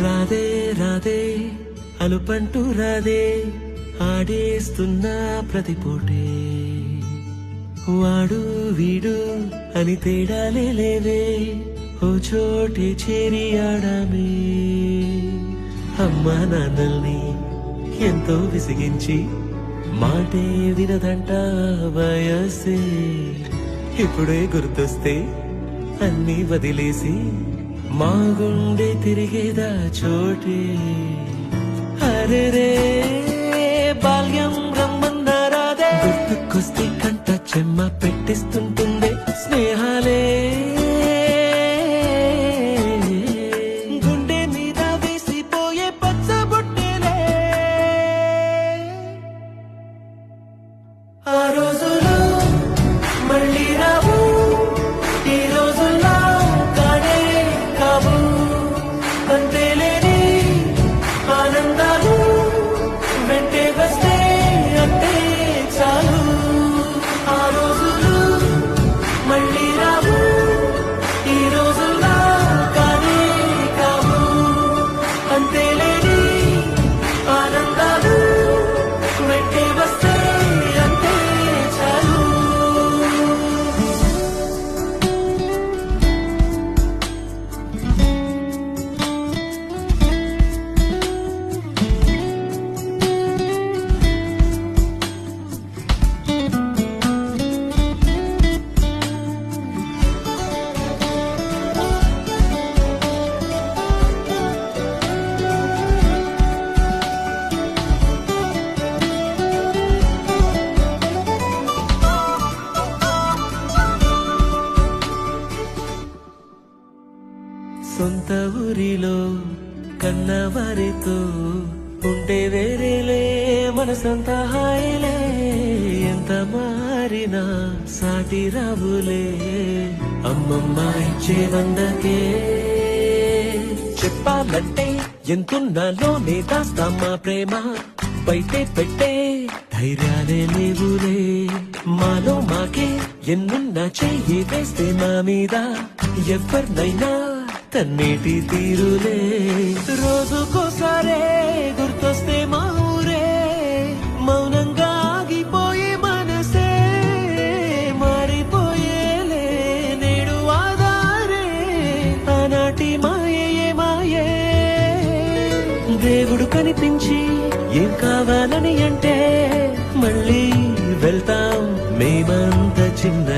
రాధే రాధే అలుపంటూ రాధే ఆడేస్తున్నా ప్రతిపోటే వాడు వీడు అని తేడాలే లేవే ఓ చోటే చేరి ఆడామే అమ్మా నాన్నల్ని ఎంతో విసిగించి మాటే వినదంట వయసే ఇప్పుడే గుర్తొస్తే అన్నీ వదిలేసి మా గుండె తిరిగేదా చోటే అరే రే బాల్యం రమ్మన్నారాదే గుర్తుకొస్తే కంట చెమ్మ పెట్టిస్తుంటుండే స్నేహాలే గుండె మీద వేసిపోయే పచ్చబొట్టేలే ఆ రోజులు మళ్ళీ రావు ఈ రోజుల్లో అంతేలేని ఆనందాలు వెంటే వస్తే అంతే చాలు ఆ రోజులు మళ్ళీ రావు ఈ రోజుల్లో కానీ కావు అంతేలేని ఆనందాలు వెంటే వస్తే అంతే చాలు సొంత ఊరిలో కన్నవారితో ఉంటే వేరేలే మనసంత హాయిలే ఎంత మారినా సాటి రావులే అమ్మమ్మ ఇచ్చే వందకే చెప్పాలంటే ఎంతున్నాలోనే దాస్తామా ప్రేమ బయటే పెట్టే ధైర్యాలే లేవులే మాలో మాకే ఎన్నున్నా చెయ్యి వేస్తే మా మీద ఎవరినైనా తన్నేటి తీరులే రోజుకోసారే గుర్తొస్తే మా ఊరే మౌనంగా ఆగిపోయే మనసే మారిపోయేలే నేడు ఆధారే ఆనాటి మాయే మాయే దేవుడు కనిపించి ఏం కావాలని అంటే మళ్ళీ వెళ్తాం మేమంత చిన్న